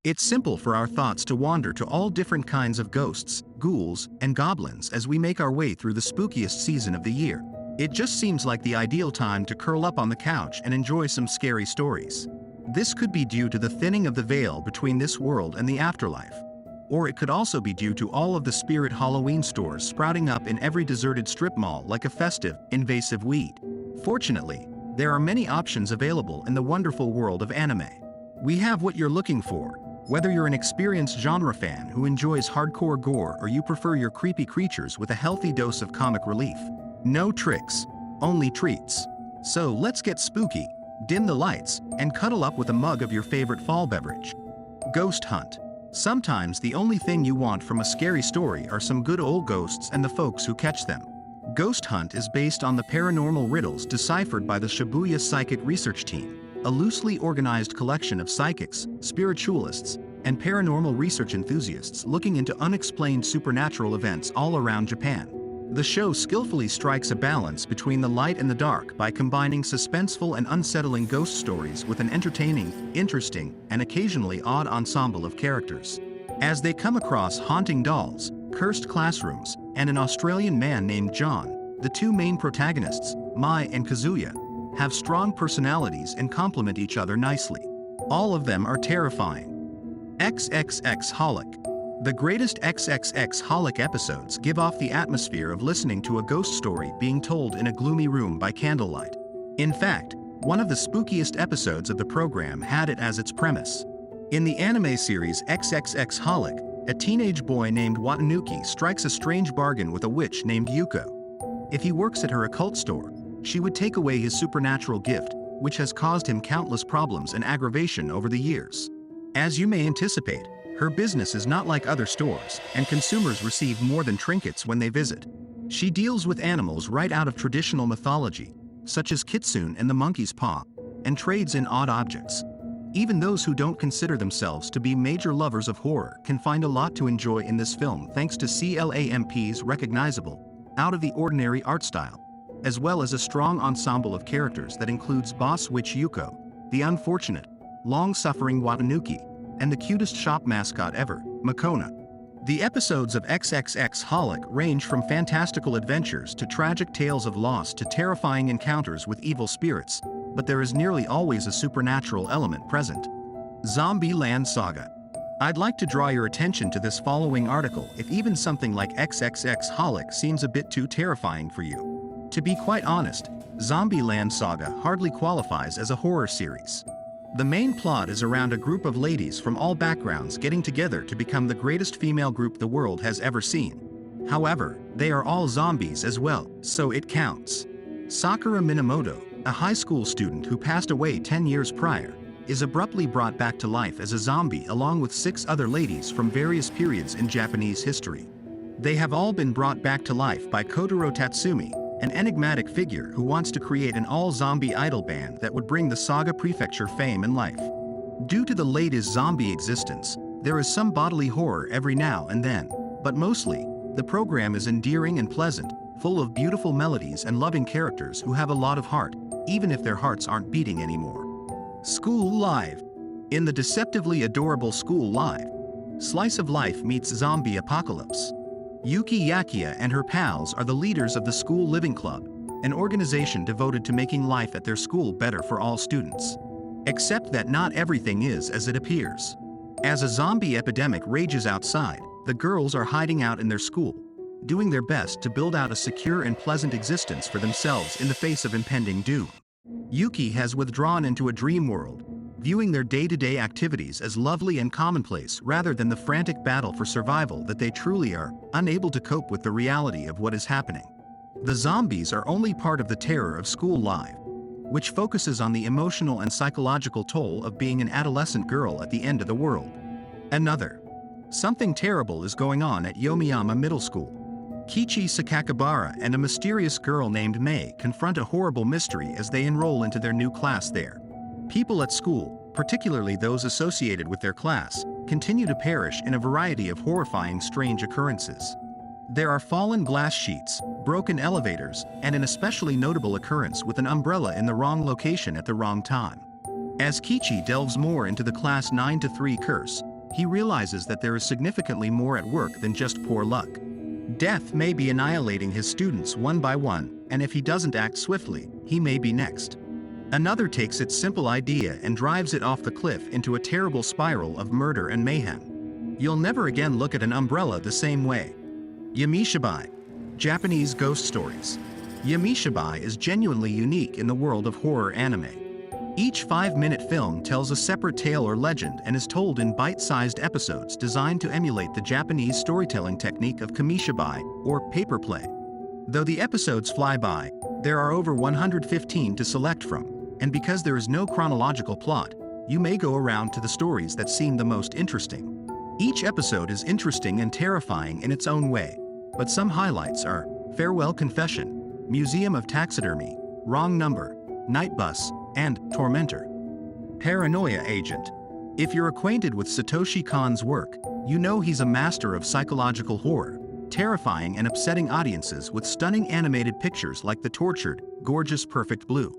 It's simple for our thoughts to wander to all different kinds of ghosts, ghouls, and goblins as we make our way through the spookiest season of the year. It just seems like the ideal time to curl up on the couch and enjoy some scary stories. This could be due to the thinning of the veil between this world and the afterlife. Or it could also be due to all of the spirit Halloween stores sprouting up in every deserted strip mall like a festive, invasive weed. Fortunately, there are many options available in the wonderful world of anime. We have what you're looking for. Whether you're an experienced genre fan who enjoys hardcore gore or you prefer your creepy creatures with a healthy dose of comic relief. No tricks, only treats. So let's get spooky, dim the lights, and cuddle up with a mug of your favorite fall beverage. Ghost Hunt. Sometimes the only thing you want from a scary story are some good old ghosts and the folks who catch them. Ghost Hunt is based on the paranormal riddles deciphered by the Shibuya Psychic Research Team, a loosely organized collection of psychics, spiritualists, and paranormal research enthusiasts looking into unexplained supernatural events all around Japan. The show skillfully strikes a balance between the light and the dark by combining suspenseful and unsettling ghost stories with an entertaining, interesting, and occasionally odd ensemble of characters. As they come across haunting dolls, cursed classrooms, and an Australian man named John, the two main protagonists, Mai and Kazuya, have strong personalities and complement each other nicely. All of them are terrifying. XXX Holic. The greatest XXX Holic episodes give off the atmosphere of listening to a ghost story being told in a gloomy room by candlelight. In fact, one of the spookiest episodes of the program had it as its premise. In the anime series XXX Holic, a teenage boy named Watanuki strikes a strange bargain with a witch named Yuko. If he works at her occult store, she would take away his supernatural gift, which has caused him countless problems and aggravation over the years. As you may anticipate, her business is not like other stores, and consumers receive more than trinkets when they visit. She deals with animals right out of traditional mythology, such as Kitsune and the monkey's paw, and trades in odd objects. Even those who don't consider themselves to be major lovers of horror can find a lot to enjoy in this film thanks to CLAMP's recognizable, out-of-the-ordinary art style, as well as a strong ensemble of characters that includes boss witch Yuko, the unfortunate, long-suffering Watanuki, and the cutest shop mascot ever, Makona. The episodes of XXX Holic range from fantastical adventures to tragic tales of loss to terrifying encounters with evil spirits, but there is nearly always a supernatural element present. Zombie Land Saga. I'd like to draw your attention to this following article if even something like XXX Holic seems a bit too terrifying for you. To be quite honest, Zombie Land Saga hardly qualifies as a horror series. The main plot is around a group of ladies from all backgrounds getting together to become the greatest female group the world has ever seen. However, they are all zombies as well, so it counts. Sakura Minamoto, a high school student who passed away 10 years prior, is abruptly brought back to life as a zombie along with 6 other ladies from various periods in Japanese history. They have all been brought back to life by Kotaro Tatsumi, an enigmatic figure who wants to create an all-zombie idol band that would bring the Saga Prefecture fame and life. Due to the latest zombie existence, there is some bodily horror every now and then, but mostly, the program is endearing and pleasant, full of beautiful melodies and loving characters who have a lot of heart, even if their hearts aren't beating anymore. School Live. In the deceptively adorable School Live, slice of life meets zombie apocalypse. Yuki Yakia and her pals are the leaders of the School Living Club, an organization devoted to making life at their school better for all students. Except that not everything is as it appears. As a zombie epidemic rages outside, the girls are hiding out in their school, doing their best to build out a secure and pleasant existence for themselves in the face of impending doom. Yuki has withdrawn into a dream world, viewing their day-to-day activities as lovely and commonplace rather than the frantic battle for survival that they truly are, unable to cope with the reality of what is happening. The zombies are only part of the terror of School Live, which focuses on the emotional and psychological toll of being an adolescent girl at the end of the world. Something terrible is going on at Yomiyama Middle School. Kichi Sakakibara and a mysterious girl named Mei confront a horrible mystery as they enroll into their new class there. People at school, particularly those associated with their class, continue to perish in a variety of horrifying strange occurrences. There are fallen glass sheets, broken elevators, and an especially notable occurrence with an umbrella in the wrong location at the wrong time. As Kichi delves more into the Class 9-3 curse, he realizes that there is significantly more at work than just poor luck. Death may be annihilating his students one by one, and if he doesn't act swiftly, he may be next. Another takes its simple idea and drives it off the cliff into a terrible spiral of murder and mayhem. You'll never again look at an umbrella the same way. Yamishibai. Japanese Ghost Stories. Yamishibai is genuinely unique in the world of horror anime. Each 5-minute film tells a separate tale or legend and is told in bite-sized episodes designed to emulate the Japanese storytelling technique of kamishibai, or paper play. Though the episodes fly by, there are over 115 to select from, and because there is no chronological plot, you may go around to the stories that seem the most interesting. Each episode is interesting and terrifying in its own way, but some highlights are Farewell Confession, Museum of Taxidermy, Wrong Number, Night Bus, and Tormentor. Paranoia Agent. If you're acquainted with Satoshi Kon's work, you know he's a master of psychological horror, terrifying and upsetting audiences with stunning animated pictures like the tortured, gorgeous Perfect Blue.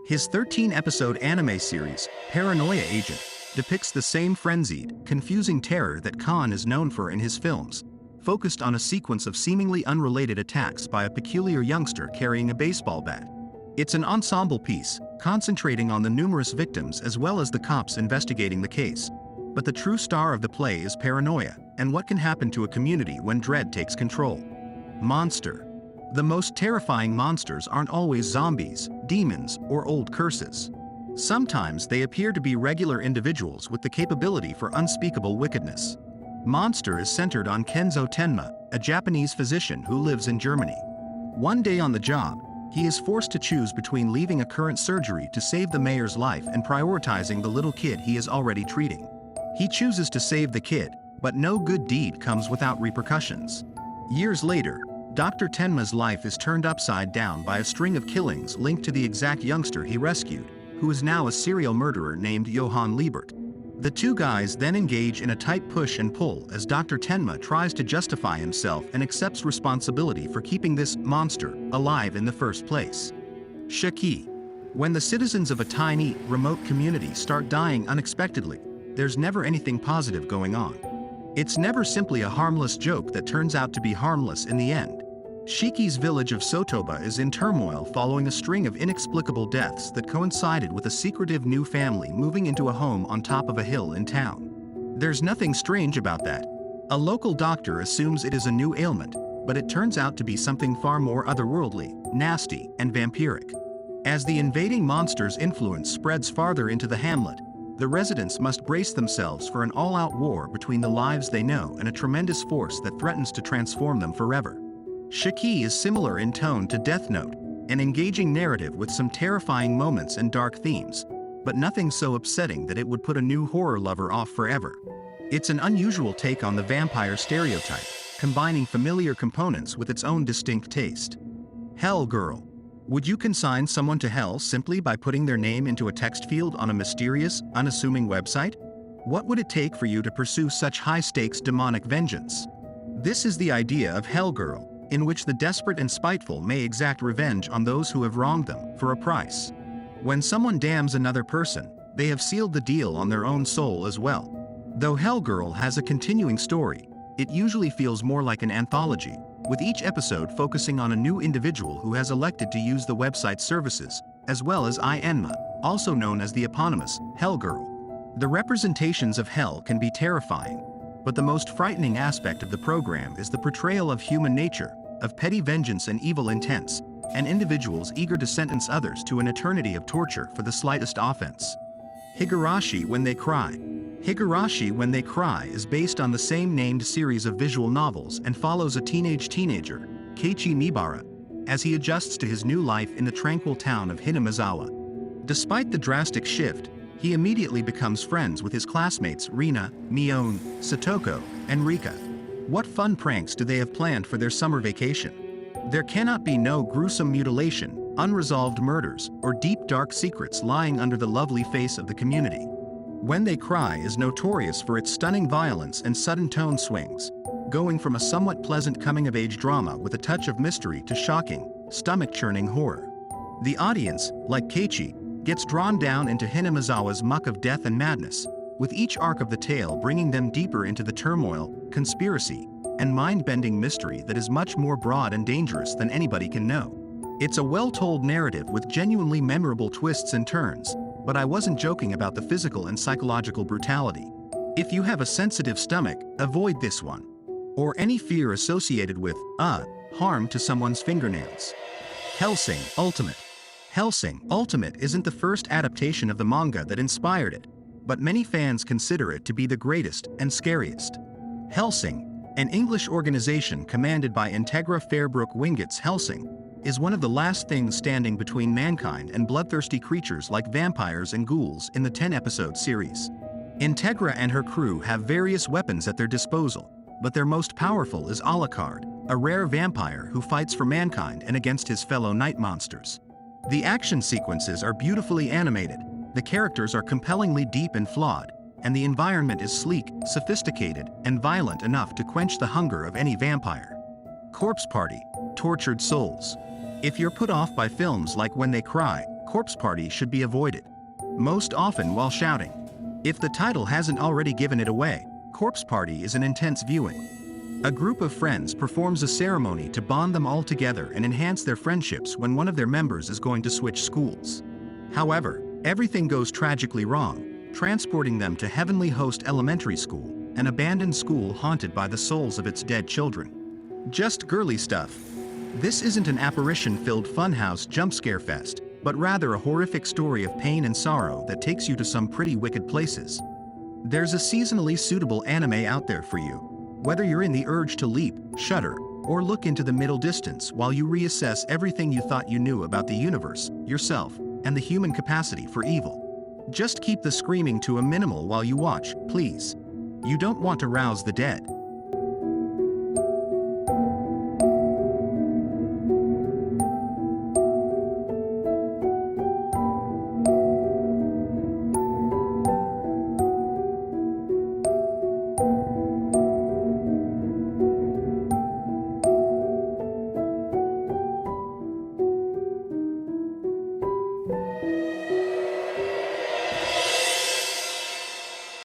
His 13-episode anime series, Paranoia Agent, depicts the same frenzied, confusing terror that Kon is known for in his films, focused on a sequence of seemingly unrelated attacks by a peculiar youngster carrying a baseball bat. It's an ensemble piece, concentrating on the numerous victims as well as the cops investigating the case. But the true star of the play is paranoia, and what can happen to a community when dread takes control. Monster. The most terrifying monsters aren't always zombies, demons, or old curses. Sometimes they appear to be regular individuals with the capability for unspeakable wickedness. Monster is centered on Kenzo Tenma, a Japanese physician who lives in Germany. One day on the job, he is forced to choose between leaving a current surgery to save the mayor's life and prioritizing the little kid he is already treating. He chooses to save the kid, but no good deed comes without repercussions. Years later, Dr. Tenma's life is turned upside down by a string of killings linked to the exact youngster he rescued, who is now a serial murderer named Johann Liebert. The two guys then engage in a tight push and pull as Dr. Tenma tries to justify himself and accepts responsibility for keeping this monster alive in the first place. Shaki. When the citizens of a tiny, remote community start dying unexpectedly, there's never anything positive going on. It's never simply a harmless joke that turns out to be harmless in the end. Shiki's village of Sotoba is in turmoil following a string of inexplicable deaths that coincided with a secretive new family moving into a home on top of a hill in town. There's nothing strange about that. A local doctor assumes it is a new ailment, but it turns out to be something far more otherworldly, nasty, and vampiric. As the invading monster's influence spreads farther into the hamlet, the residents must brace themselves for an all-out war between the lives they know and a tremendous force that threatens to transform them forever. Shaki is similar in tone to Death Note, an engaging narrative with some terrifying moments and dark themes, but nothing so upsetting that it would put a new horror lover off forever. It's an unusual take on the vampire stereotype, combining familiar components with its own distinct taste. Hell Girl. Would you consign someone to hell simply by putting their name into a text field on a mysterious, unassuming website? What would it take for you to pursue such high-stakes demonic vengeance? This is the idea of Hell Girl, in which the desperate and spiteful may exact revenge on those who have wronged them for a price. When someone damns another person, they have sealed the deal on their own soul as well. Though Hell Girl has a continuing story, it usually feels more like an anthology, with each episode focusing on a new individual who has elected to use the website's services, as well as Enma, also known as the eponymous Hell Girl. The representations of hell can be terrifying, but the most frightening aspect of the program is the portrayal of human nature, of petty vengeance and evil intents, and individuals eager to sentence others to an eternity of torture for the slightest offense. Higurashi When They Cry. Higurashi When They Cry is based on the same named series of visual novels and follows a teenager, Keiichi Mibara, as he adjusts to his new life in the tranquil town of Hinamizawa. Despite the drastic shift, he immediately becomes friends with his classmates Rina, Mion, Satoko, and Rika. What fun pranks do they have planned for their summer vacation? There cannot be no gruesome mutilation, unresolved murders, or deep dark secrets lying under the lovely face of the community. When They Cry is notorious for its stunning violence and sudden tone swings, going from a somewhat pleasant coming-of-age drama with a touch of mystery to shocking, stomach-churning horror. The audience, like Keiichi, gets drawn down into Hinamizawa's muck of death and madness, with each arc of the tale bringing them deeper into the turmoil, conspiracy, and mind-bending mystery that is much more broad and dangerous than anybody can know. It's a well-told narrative with genuinely memorable twists and turns, but I wasn't joking about the physical and psychological brutality. If you have a sensitive stomach, avoid this one. Or any fear associated with, harm to someone's fingernails. Hellsing Ultimate. Hellsing Ultimate isn't the first adaptation of the manga that inspired it, but many fans consider it to be the greatest and scariest. Hellsing, an English organization commanded by Integra Fairbrook Wingett's Hellsing, is one of the last things standing between mankind and bloodthirsty creatures like vampires and ghouls in the 10-episode series. Integra and her crew have various weapons at their disposal, but their most powerful is Alucard, a rare vampire who fights for mankind and against his fellow night monsters. The action sequences are beautifully animated, the characters are compellingly deep and flawed, and the environment is sleek, sophisticated, and violent enough to quench the hunger of any vampire. Corpse Party, Tortured Souls. If you're put off by films like When They Cry, Corpse Party should be avoided. Most often while shouting. If the title hasn't already given it away, Corpse Party is an intense viewing. A group of friends performs a ceremony to bond them all together and enhance their friendships when one of their members is going to switch schools. However, everything goes tragically wrong, transporting them to Heavenly Host Elementary School, an abandoned school haunted by the souls of its dead children. Just girly stuff. This isn't an apparition-filled funhouse jump-scare fest, but rather a horrific story of pain and sorrow that takes you to some pretty wicked places. There's a seasonally suitable anime out there for you, whether you're in the urge to leap, shudder, or look into the middle distance while you reassess everything you thought you knew about the universe, yourself, and the human capacity for evil. Just keep the screaming to a minimal while you watch, please. You don't want to rouse the dead.